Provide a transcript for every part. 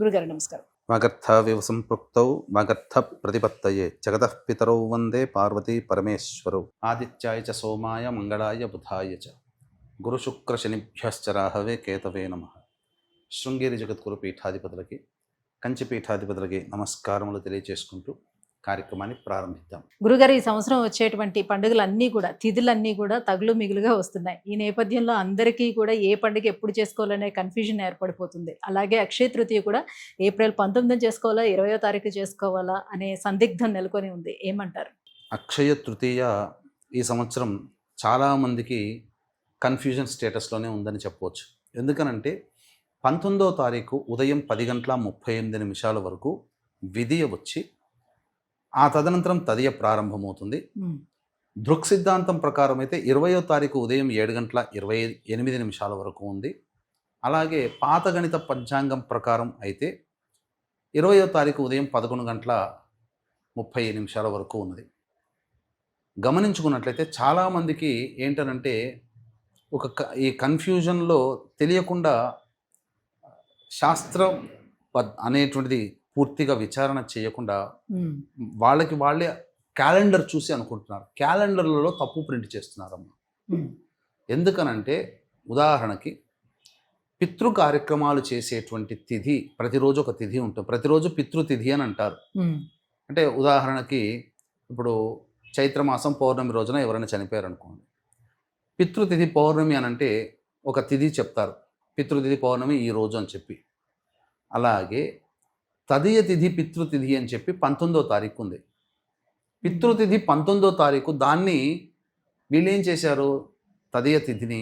గురుగారు నమస్కారం. వాగర్థావివ సంపృక్తౌ వాగర్థ ప్రతిపత్తయే జగతః పితరౌ వందే పార్వతీ పరమేశ్వరౌ ఆదిత్యాయ చ సోమాయ మంగళాయ బుధాయ చ గురుశుక్రశనిభ్యశ్చ రాహవే కేతవే నమః. శృంగేరి జగద్గురు పీఠాధిపతులకి, కంచి పీఠాధిపతులకి నమస్కారములు తెలియజేసుకుంటూ కార్యక్రమాన్ని ప్రారంభిద్దాం. గురుగారు, ఈ సంవత్సరం వచ్చేటువంటి పండుగలన్నీ కూడా, తిథులన్నీ కూడా తగులు మిగులుగా వస్తున్నాయి. ఈ నేపథ్యంలో అందరికీ కూడా ఏ పండుగ ఎప్పుడు చేసుకోవాలనే కన్ఫ్యూజన్ ఏర్పడిపోతుంది. అలాగే అక్షయ తృతీయ కూడా ఏప్రిల్ 19 చేసుకోవాలా, 20వ తారీఖు చేసుకోవాలా అనే సందిగ్ధం నెలకొని ఉంది. ఏమంటారు? అక్షయ తృతీయ ఈ సంవత్సరం చాలామందికి కన్ఫ్యూజన్ స్టేటస్లోనే ఉందని చెప్పవచ్చు. ఎందుకనంటే 19వ తారీఖు ఉదయం 10:38 వరకు విధియ వచ్చి ఆ తదనంతరం తదియ ప్రారంభమవుతుంది. దృక్ సిద్ధాంతం ప్రకారం అయితే 20వ తారీఖు ఉదయం 7:28 వరకు ఉంది. అలాగే పాత గణిత పంచాంగం ప్రకారం అయితే 20వ తారీఖు ఉదయం 11:30 వరకు ఉన్నది. గమనించుకున్నట్లయితే చాలామందికి ఏంటనంటే ఈ కన్ఫ్యూజన్లో తెలియకుండా శాస్త్రం అనేటువంటిది పూర్తిగా విచారణ చేయకుండా వాళ్ళకి వాళ్ళే క్యాలెండర్ చూసి అనుకుంటున్నారు. క్యాలెండర్లలో తప్పు ప్రింట్ చేస్తున్నారమ్మా. ఎందుకనంటే ఉదాహరణకి పితృ కార్యక్రమాలు చేసేటువంటి తిథి, ప్రతిరోజు ఒక తిథి ఉంటుంది. ప్రతిరోజు పితృతిథి అని అంటారు. అంటే ఉదాహరణకి ఇప్పుడు చైత్రమాసం పౌర్ణమి రోజున ఎవరైనా చనిపోయారు అనుకోండి, పితృతిథి పౌర్ణమి అని అంటే ఒక తిథి చెప్తారు, పితృతిథి పౌర్ణమి ఈ రోజు అని చెప్పి. అలాగే తదియ తిథి పితృతిథి అని చెప్పి 19వ తారీఖు ఉంది. పితృతిథి 19వ తారీఖు, దాన్ని వీళ్ళు ఏం చేశారు, తదియ తిథిని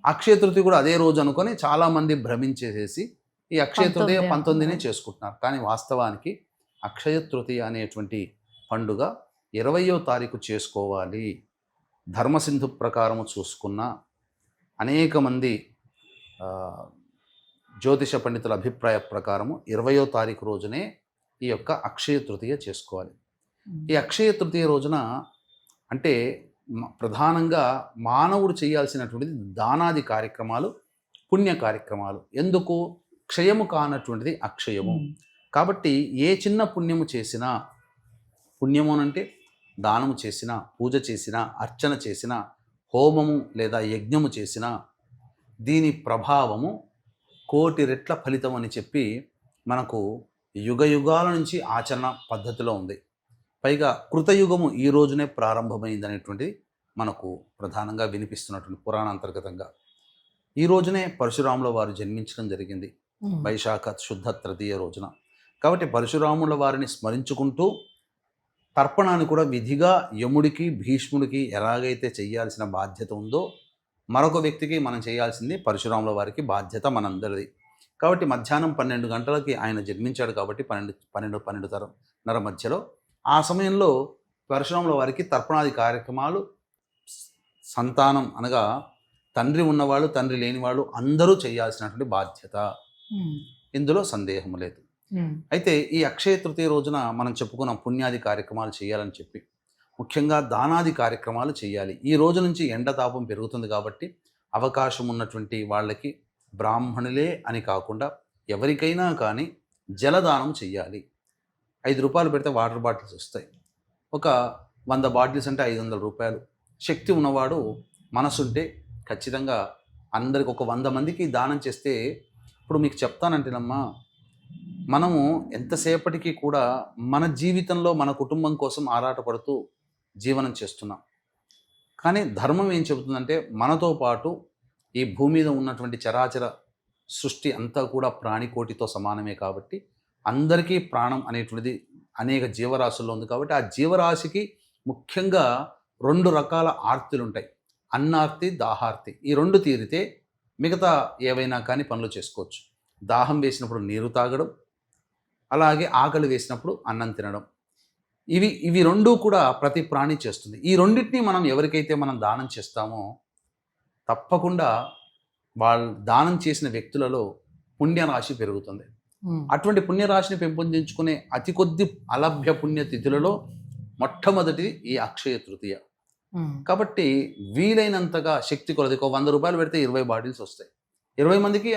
అక్షయ తృతీయ కూడా అదే రోజు అనుకొని చాలామంది భ్రమించేసేసి ఈ అక్షయ తృతీయ 19నే చేసుకుంటున్నారు. కానీ వాస్తవానికి అక్షయ తృతీయ అనేటువంటి పండుగ 20వ తారీఖు చేసుకోవాలి. ధర్మసింధు ప్రకారము చూసుకున్న అనేక మంది జ్యోతిష పండితుల అభిప్రాయ ప్రకారము 20వ తారీఖు రోజునే ఈ యొక్క అక్షయ తృతీయ చేసుకోవాలి. ఈ అక్షయ తృతీయ రోజున అంటే ప్రధానంగా మానవుడు చేయాల్సినటువంటిది దానాది కార్యక్రమాలు, పుణ్య కార్యక్రమాలు. ఎందుకు? క్షయము కానటువంటిది అక్షయము. కాబట్టి ఏ చిన్న పుణ్యము చేసినా, పుణ్యము అనంటే దానము చేసినా, పూజ చేసినా, అర్చన చేసినా, హోమము లేదా యజ్ఞము చేసినా దీని ప్రభావము 1,000,000 రెట్ల ఫలితం అని చెప్పి మనకు యుగ యుగాల నుంచి ఆచరణ పద్ధతిలో ఉంది. పైగా కృతయుగము ఈ రోజునే ప్రారంభమైంది అనేటువంటిది మనకు ప్రధానంగా వినిపిస్తున్నటువంటి పురాణాంతర్గతంగా. ఈ రోజునే పరశురాముల వారు జన్మించడం జరిగింది, వైశాఖ శుద్ధ తృతీయ రోజున. కాబట్టి పరశురాముల వారిని స్మరించుకుంటూ తర్పణాన్ని కూడా విధిగా యముడికి, భీష్ముడికి ఎలాగైతే చేయాల్సిన బాధ్యత ఉందో మరొక వ్యక్తికి మనం చేయాల్సింది పరశురాముల వారికి బాధ్యత మనందరిది. కాబట్టి మధ్యాహ్నం 12 గంటలకి ఆయన జన్మించాడు. కాబట్టి 12:30 మధ్యలో ఆ సమయంలో పరశురాముల వారికి తర్పణాది కార్యక్రమాలు సంతానం అనగా తండ్రి ఉన్నవాళ్ళు, తండ్రి లేని వాళ్ళు అందరూ చేయాల్సినటువంటి బాధ్యత, ఇందులో సందేహం లేదు. అయితే ఈ అక్షయ తృతీయ రోజున మనం చెప్పుకున్న పుణ్యాది కార్యక్రమాలు చేయాలని చెప్పి, ముఖ్యంగా దానాది కార్యక్రమాలు చేయాలి. ఈ రోజు నుంచి ఎండతాపం పెరుగుతుంది కాబట్టి అవకాశం ఉన్నటువంటి వాళ్ళకి, బ్రాహ్మణులే అని కాకుండా ఎవరికైనా కానీ జలదానం చెయ్యాలి. 5 రూపాయలు పెడితే వాటర్ బాటిల్స్ వస్తాయి. ఒక 100 బాటిల్స్ అంటే 500 రూపాయలు. శక్తి ఉన్నవాడు మనసుంటే ఖచ్చితంగా అందరికి ఒక 100 మందికి దానం చేస్తే, ఇప్పుడు మీకు చెప్తానంటేనమ్మా, మనము ఎంతసేపటికి కూడా మన జీవితంలో మన కుటుంబం కోసం ఆరాటపడుతూ జీవనం చేస్తున్నాం. కానీ ధర్మం ఏం చెబుతుందంటే, మనతో పాటు ఈ భూమి మీద ఉన్నటువంటి చరాచర సృష్టి అంతా కూడా ప్రాణికోటితో సమానమే. కాబట్టి అందరికీ ప్రాణం అనేటువంటిది అనేక జీవరాశుల్లో ఉంది. కాబట్టి ఆ జీవరాశికి ముఖ్యంగా 2 రకాల ఆర్తులు ఉంటాయి, అన్నార్తి, దాహార్తి. ఈ 2 తీరితే మిగతా ఏవైనా కానీ పనులు చేసుకోవచ్చు. దాహం వేసినప్పుడు నీరు తాగడం, అలాగే ఆకలి వేసినప్పుడు అన్నం తినడం. ఇవి 2 కూడా ప్రతి ప్రాణి చేస్తుంది. ఈ రెండింటినీ మనం ఎవరికైతే మనం దానం చేస్తామో తప్పకుండా వాళ్ళు దానం చేసిన వ్యక్తులలో పుణ్యరాశి పెరుగుతుంది. అటువంటి పుణ్యరాశిని పెంపొందించుకునే అతి కొద్ది అలభ్య పుణ్యతిథులలో మొట్టమొదటిది ఈ అక్షయ తృతీయ. కాబట్టి వీలైనంతగా శక్తి కొలది 100 రూపాయలు పెడితే 20 బాటిల్స్ వస్తాయి. 20 మందికి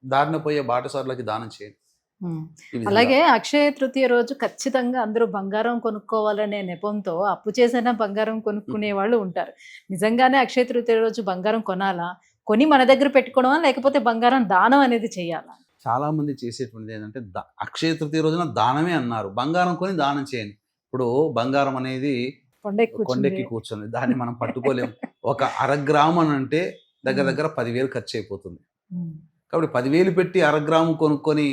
దారిన పోయే బాటసారులకి దానం చేయండి. ఉమ్. ఈ విధంగా అలాగే అక్షయ తృతీయ రోజు ఖచ్చితంగా అందరూ బంగారం కొనుక్కోవాలనే నెపంతో అప్పు చేసైనా బంగారం కొనుక్కునే వాళ్ళు ఉంటారు. నిజంగానే అక్షయ తృతీయ రోజు బంగారం కొనాలా, కొని మన దగ్గర పెట్టుకోవడమా, లేకపోతే బంగారం దానం అనేది చేయాలా? చాలా మంది చేసేటువంటిది ఏంటంటే అక్షయ తృతీయ రోజున దానమే అన్నారు, బంగారం కొని దానం చేయండి. ఇప్పుడు బంగారం అనేది కొండెక్కి కూర్చుంది. కొండెక్కి కూర్చుంది, దాన్ని మనం పట్టుకోలేము. ఒక అరగ్రాము అని అంటే దగ్గర దగ్గర 10,000 ఖర్చు అయిపోతుంది. ఉమ్. కాబట్టి 10,000 పెట్టి అరగ్రాము కొనుక్కొని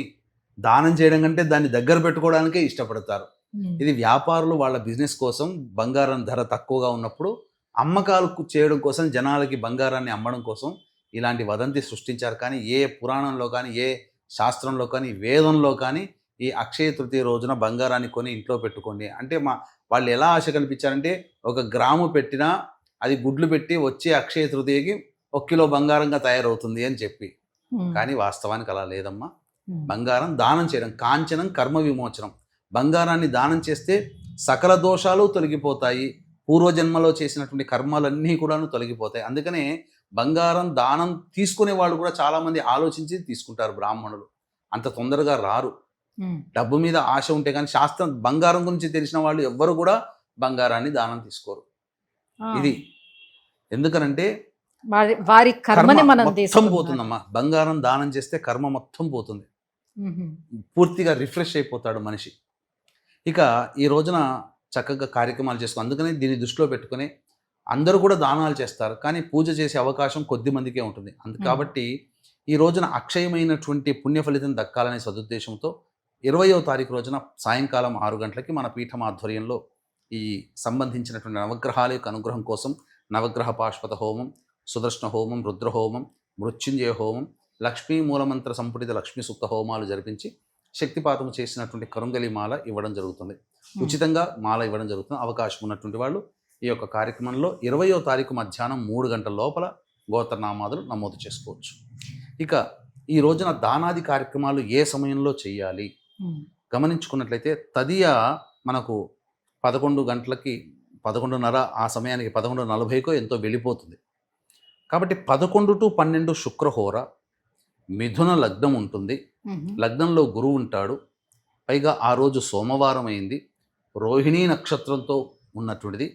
దానం చేయడం కంటే దాన్ని దగ్గర పెట్టుకోవడానికే ఇష్టపడతారు. ఉమ్. ఇది వ్యాపారులు వాళ్ళ బిజినెస్ కోసం బంగారం ధర తక్కువగా ఉన్నప్పుడు అమ్మకాలు చేయడం కోసం, జనాలకి బంగారాన్ని అమ్మడం కోసం ఇలాంటి వదంతి సృష్టించారు. కానీ ఏ పురాణంలో కానీ, ఏ శాస్త్రంలో కానీ, వేదంలో కానీ ఈ అక్షయ తృతీయ రోజున బంగారాన్ని కొని ఇంట్లో పెట్టుకోండి అంటే వాళ్ళు ఎలా ఆశ కల్పించారంటే, 1 గ్రాము పెట్టినా అది గుడ్లు పెట్టి వచ్చే అక్షయ తృతీయకి 1 కిలో బంగారంగా తయారవుతుంది అని చెప్పి. ఉమ్. కానీ వాస్తవానికి అలా లేదమ్మా. ఉమ్. బంగారం దానం చేయడం, కాంచనం కర్మ విమోచనం. బంగారాన్ని దానం చేస్తే సకల దోషాలు తొలగిపోతాయి, పూర్వజన్మలో చేసినటువంటి కర్మలన్నీ కూడాను తొలగిపోతాయి. అందుకనే బంగారం దానం తీసుకునే వాళ్ళు కూడా చాలామంది ఆలోచించి తీసుకుంటారు. బ్రాహ్మణులు అంత తొందరగా రారు. ఉమ్. డబ్బు మీద ఆశ ఉంటే కానీ, శాస్త్రం బంగారం గురించి తెలిసిన వాళ్ళు ఎవ్వరు కూడా బంగారాన్ని దానం తీసుకోరు. ఆ. ఇది ఎందుకనంటే వారి కర్మని మనం మొత్తం తీసుకుంటున్నాం. పోతుందమ్మా. బంగారం దానం చేస్తే కర్మ మొత్తం పోతుంది, ఉహుం. పూర్తిగా రిఫ్రెష్ అయిపోతాడు మనిషి. ఇక ఈ రోజున చక్కగా కార్యక్రమాలు చేసుకో. అందుకని దీన్ని దృష్టిలో పెట్టుకుని అందరూ కూడా దానాలు చేస్తారు, కానీ పూజ చేసే అవకాశం కొద్ది మందికే ఉంటుంది. కాబట్టి ఈ రోజున అక్షయమైనటువంటి పుణ్య ఫలితం దక్కాలనే సదుద్దేశంతో 20వ తారీఖు రోజున సాయంకాలం 6 గంటలకి మన పీఠం ఆధ్వర్యంలో ఈ సంబంధించినటువంటి నవగ్రహాల యొక్క అనుగ్రహం కోసం నవగ్రహ పాశుపత హోమం, సుదర్శన హోమం, రుద్రహోమం, మృత్యుంజయ హోమం, లక్ష్మీ మూలమంత్ర సంపుటిత లక్ష్మీ సూక్త హోమాలు జరిపించి శక్తిపాతం చేసినటువంటి కరుంగలి మాల ఇవ్వడం జరుగుతుంది. ఉచితంగా మాల ఇవ్వడం జరుగుతుంది. అవకాశం ఉన్నటువంటి వాళ్ళు ఈ యొక్క కార్యక్రమంలో 20వ తారీఖు మధ్యాహ్నం 3 గంటల లోపల గోత్రనామాదులు నమోదు చేసుకోవచ్చు. ఇక ఈ రోజున దానాది కార్యక్రమాలు ఏ సమయంలో చేయాలి గమనించుకున్నట్లయితే, తదియ మనకు 11 గంటలకి 11:30 ఆ సమయానికి 11:40కో ఎంతో వెళ్ళిపోతుంది. కాబట్టి 11 to 12 శుక్రహోర, మిథున లగ్నం ఉంటుంది. లగ్నంలో గురువు ఉంటాడు. పైగా ఆ రోజు సోమవారం అయింది, రోహిణీ నక్షత్రంతో ఉన్నటువంటిది.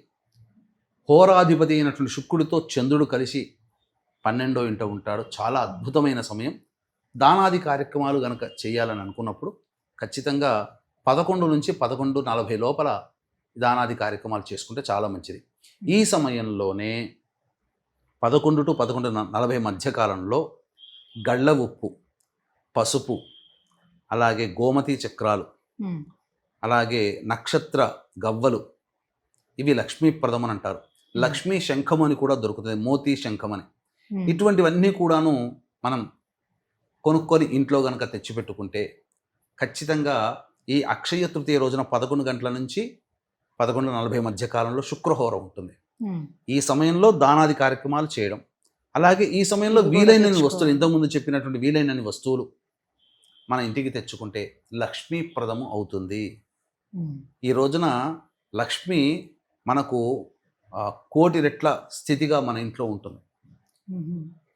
హోరాధిపతి అయినటువంటి శుక్రుడితో చంద్రుడు కలిసి 12వ ఇంట ఉంటాడు. చాలా అద్భుతమైన సమయం. దానాది కార్యక్రమాలు కనుక చేయాలని అనుకున్నప్పుడు ఖచ్చితంగా 11 నుంచి 11:40 లోపల దానాది కార్యక్రమాలు చేసుకుంటే చాలా మంచిది. ఈ సమయంలోనే 11 to 11:40 మధ్యకాలంలో గళ్ళ ఉప్పు, పసుపు, అలాగే గోమతి చక్రాలు, అలాగే నక్షత్ర గవ్వలు, ఇవి లక్ష్మీప్రదం అని అంటారు. లక్ష్మీ శంఖం అని కూడా దొరుకుతుంది, మోతీ శంఖం అని. ఇటువంటివన్నీ కూడాను మనం కొనుక్కొని ఇంట్లో కనుక తెచ్చిపెట్టుకుంటే ఖచ్చితంగా ఈ అక్షయ తృతీయ రోజున 11 గంటల నుంచి 11:40 మధ్య కాలంలో శుక్రహోర ఉంటుంది. ఈ సమయంలో దానాది కార్యక్రమాలు చేయడం, అలాగే ఈ సమయంలో వీలైనన్ని వస్తువులు, ఇంతకుముందు చెప్పినటువంటి వీలైనన్ని వస్తువులు మన ఇంటికి తెచ్చుకుంటే లక్ష్మీప్రదము అవుతుంది. ఈ రోజున లక్ష్మి మనకు 1,00,00,000 రెట్ల స్థితిగా మన ఇంట్లో ఉంటుంది.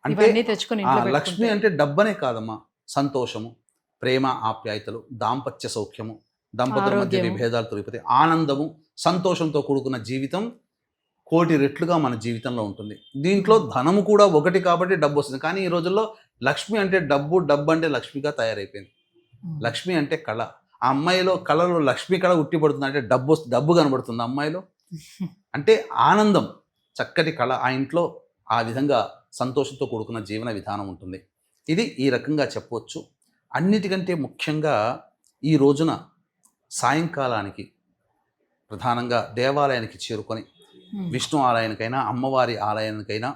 అంటే లక్ష్మి అంటే డబ్బనే కాదమ్మా, సంతోషము, ప్రేమ, ఆప్యాయతలు, దాంపత్య సౌఖ్యము, దంపతుల మధ్య విభేదాలు తొలగిపోతే ఆనందము, సంతోషంతో కూడుకున్న జీవితం 1,00,00,000 రెట్లుగా మన జీవితంలో ఉంటుంది. దీంట్లో ధనము కూడా ఒకటి కాబట్టి డబ్బు వస్తుంది. కానీ ఈ రోజుల్లో లక్ష్మి అంటే డబ్బు, డబ్బు అంటే లక్ష్మిగా తయారైపోయింది. లక్ష్మి అంటే కళ. ఆ అమ్మాయిలో కళలో లక్ష్మి కళ ఉట్టిపడుతుంది అంటే డబ్బు కనబడుతుంది అమ్మాయిలో. అంటే ఆనందం, చక్కటి కళ, ఆ ఇంట్లో ఆ విధంగా సంతోషంతో కూడుకున్న జీవన విధానం ఉంటుంది. ఇది ఈ రకంగా చెప్పవచ్చు. అన్నిటికంటే ముఖ్యంగా ఈ రోజున సాయంకాలానికి ప్రధానంగా దేవాలయానికి చేరుకొని, విష్ణు ఆలయానికైనా, అమ్మవారి ఆలయానికైనా,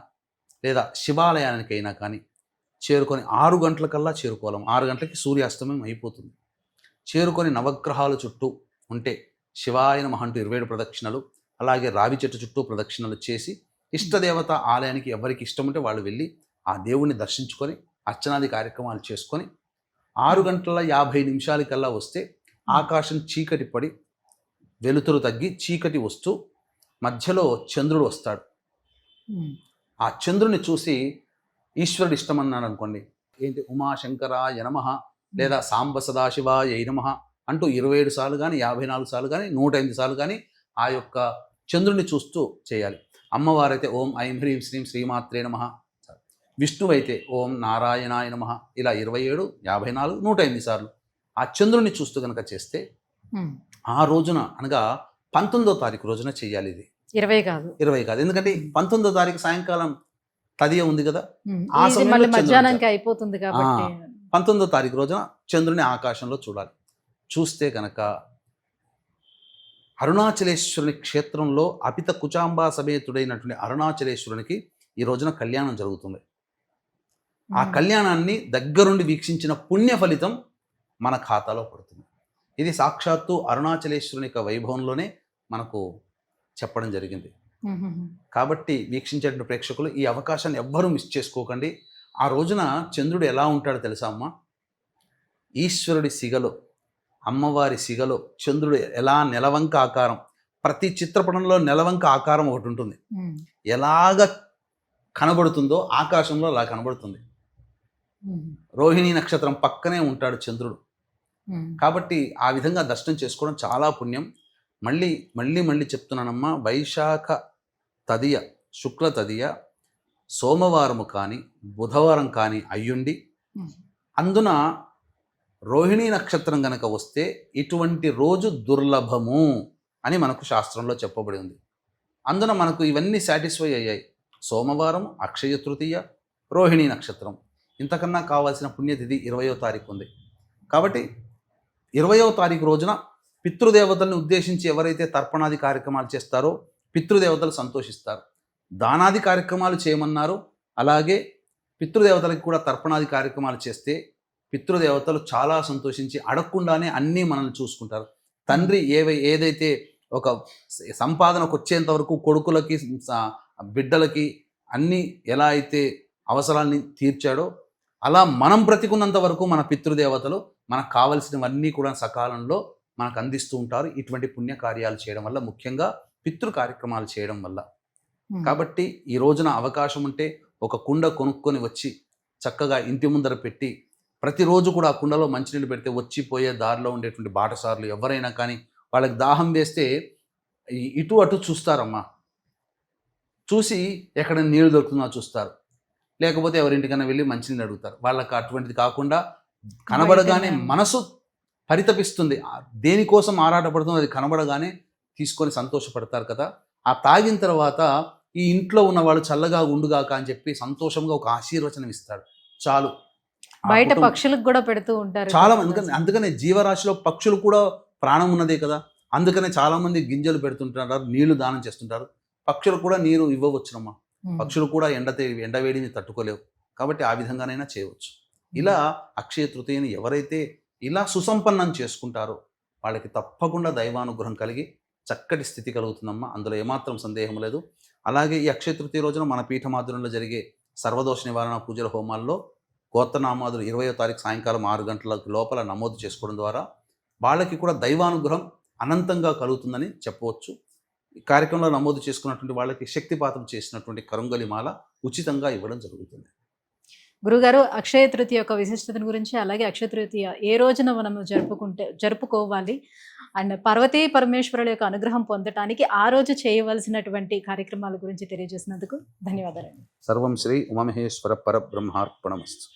లేదా శివాలయానికైనా కానీ చేరుకొని 6 గంటలకల్లా చేరుకోవాలి. 6 గంటలకి సూర్యాస్తమయం అయిపోతుంది. చేరుకొని నవగ్రహాల చుట్టూ ఉంటే శివాయ నమః అంటూ 27 ప్రదక్షిణలు, అలాగే రావి చెట్టు చుట్టూ ప్రదక్షిణలు చేసి, ఇష్టదేవత ఆలయానికి ఎవరికి ఇష్టం ఉంటే వాళ్ళు వెళ్ళి ఆ దేవుణ్ణి దర్శించుకొని అర్చనాది కార్యక్రమాలు చేసుకొని 6:50 వస్తే ఆకాశం చీకటి పడి వెలుతురు తగ్గి చీకటి వస్తూ మధ్యలో చంద్రుడు వస్తాడు. ఆ చంద్రుని చూసి ఈశ్వరుడు ఇష్టమన్నాడు అనుకోండి, ఏంటి ఉమాశంకరాయ నమః లేదా సాంబ సదాశివాయ నమః అంటూ 27 సార్లు కానీ 54 సార్లు కానీ 108 సార్లు కానీ ఆ యొక్క చంద్రుడిని చూస్తూ చేయాలి. అమ్మవారైతే ఓం ఐం హ్రీం శ్రీం శ్రీమాత్రే నమః, విష్ణువైతే ఓం నారాయణాయ నమః, ఇలా 27, 54, 108 సార్లు ఆ చంద్రుడిని చూస్తూ కనుక చేస్తే ఆ రోజున అనగా 19వ తారీఖు రోజున చేయాలి. ఇది 20 కాదు, 20 కాదు. ఎందుకంటే 19వ తారీఖు సాయంకాలం తదియ ఉంది కదా, ఆ ఇది సమయంలో మళ్ళీ చంద్రుడు మధ్యాహ్నానికి అయిపోతుంది కాబట్టి 19వ తారీఖు రోజున చంద్రుని ఆకాశంలో చూడాలి. చూస్తే కనుక అరుణాచలేశ్వరుని క్షేత్రంలో అపిత కుచాంబా సమేతుడైనటువంటి అరుణాచలేశ్వరునికి ఈ రోజున కళ్యాణం జరుగుతుంది. ఆ కళ్యాణాన్ని దగ్గరుండి వీక్షించిన పుణ్య ఫలితం మన ఖాతాలో పడుతుంది. ఇది సాక్షాత్తు అరుణాచలేశ్వరుని యొక్క వైభవంలోనే మనకు చెప్పడం జరిగింది. కాబట్టి వీక్షించేటువంటి ప్రేక్షకులు ఈ అవకాశాన్ని ఎవ్వరూ మిస్ చేసుకోకండి. ఆ రోజున చంద్రుడు ఎలా ఉంటాడో తెలుసా అమ్మ? ఈశ్వరుడి సిగలో, అమ్మవారి సిగలో చంద్రుడు ఎలా నెలవంక ఆకారం, ప్రతి చిత్రపటంలో నెలవంక ఆకారం ఒకటి ఉంటుంది. ఎలాగ కనబడుతుందో ఆకాశంలో అలా కనబడుతుంది. రోహిణీ నక్షత్రం పక్కనే ఉంటాడు చంద్రుడు. కాబట్టి ఆ విధంగా దర్శనం చేసుకోవడం చాలా పుణ్యం. మళ్ళీ చెప్తున్నానమ్మా, వైశాఖ తదియ, శుక్ల తదియ, సోమవారము కానీ బుధవారం కానీ అయ్యుండి అందున రోహిణీ నక్షత్రం గనక వస్తే ఇటువంటి రోజు దుర్లభము అని మనకు శాస్త్రంలో చెప్పబడి ఉంది. అందున మనకు ఇవన్నీ సాటిస్ఫై అయ్యాయి. సోమవారం, అక్షయ తృతీయ, రోహిణీ నక్షత్రం. ఇంతకన్నా కావాల్సిన పుణ్యతిథి 20వ తారీఖు ఉంది. కాబట్టి 20వ తారీఖు రోజున పితృదేవతల్ని ఉద్దేశించి ఎవరైతే తర్పణాది కార్యక్రమాలు చేస్తారో పితృదేవతలు సంతోషిస్తారు. దానాది కార్యక్రమాలు చేయమన్నారు. అలాగే పితృదేవతలకు కూడా తర్పణాది కార్యక్రమాలు చేస్తే పితృదేవతలు చాలా సంతోషించి అడగకుండానే అన్నీ మనల్ని చూసుకుంటారు. తండ్రి ఏదైతే ఒక సంపాదనకు వచ్చేంత వరకు కొడుకులకి బిడ్డలకి అన్నీ ఎలా అయితే అవసరాల్ని తీర్చాడో అలా మనం బ్రతికున్నంత వరకు మన పితృదేవతలు మనకు కావలసినవన్నీ కూడా సకాలంలో మనకు అందిస్తూ ఉంటారు. ఇటువంటి పుణ్య కార్యాలు చేయడం వల్ల, ముఖ్యంగా పితృ కార్యక్రమాలు చేయడం వల్ల. కాబట్టి ఈ రోజున అవకాశం ఉంటే ఒక కుండ కొనుక్కొని వచ్చి చక్కగా ఇంటి ముందర పెట్టి ప్రతిరోజు కూడా ఆ కుండలో మంచినీళ్ళు పెడితే వచ్చిపోయే దారిలో ఉండేటువంటి బాటసారులు ఎవరైనా కానీ వాళ్ళకి దాహం వేస్తే ఇటు అటు చూస్తారమ్మా. చూసి ఎక్కడ నీళ్ళు దొరుకుతుందో చూస్తారు. లేకపోతే ఎవరింటికైనా వెళ్ళి మంచినీళ్ళు అడుగుతారు. వాళ్ళకి అటువంటిది కాకుండా కనబడగానే మనసు పరితపిస్తుంది, దేనికోసం ఆరాటపడుతుందో అది కనబడగానే తీసుకొని సంతోషపడతారు కదా. ఆ తాగిన తర్వాత ఈ ఇంట్లో ఉన్న వాళ్ళు చల్లగా ఉండుగాక అని చెప్పి సంతోషంగా ఒక ఆశీర్వచనం ఇస్తాడు. చాలు. బయట పక్షులకు కూడా పెడుతూ ఉంటారు చాలా. అందుకనే జీవరాశిలో పక్షులు కూడా ప్రాణం ఉన్నదే కదా. అందుకనే చాలా మంది గింజలు పెడుతుంటారు, నీళ్లు దానం చేస్తుంటారు. పక్షులు కూడా నీరు ఇవ్వవచ్చునమ్మా. పక్షులు కూడా ఎండవేడిని తట్టుకోలేవు. కాబట్టి ఆ విధంగానైనా చేయవచ్చు. ఇలా అక్షయ తృతీయని ఎవరైతే ఇలా సుసంపన్నం చేసుకుంటారో వాళ్ళకి తప్పకుండా దైవానుగ్రహం కలిగి చక్కటి స్థితి కలుగుతుందమ్మా. అందులో ఏమాత్రం సందేహం లేదు. అలాగే ఈ అక్షయ తృతీయ రోజున మన పీఠమాధురంలో జరిగే సర్వదోష నివారణ పూజల హోమాల్లో గోత్రనామాదులు 20వ తారీఖు సాయంకాలం 6 గంటల లోపల నమోదు చేసుకోవడం ద్వారా వాళ్ళకి కూడా దైవానుగ్రహం అనంతంగా కలుగుతుందని చెప్పవచ్చు. ఈ కార్యక్రమంలో నమోదు చేసుకున్నటువంటి వాళ్ళకి శక్తిపాతం చేసినటువంటి కరుంగలి మాల ఉచితంగా ఇవ్వడం జరుగుతుంది. గురుగారు, అక్షయ తృతీయ యొక్క విశిష్టతను గురించి, అలాగే అక్షయ తృతీయ ఏ రోజున మనం జరుపుకోవాలి అండ్ పార్వతీ పరమేశ్వరుల యొక్క అనుగ్రహం పొందటానికి ఆ రోజు చేయవలసినటువంటి కార్యక్రమాల గురించి తెలియజేసినందుకు ధన్యవాదాలండి. సర్వం శ్రీ ఉమామహేశ్వర పరబ్రహ్మార్పణమస్తు.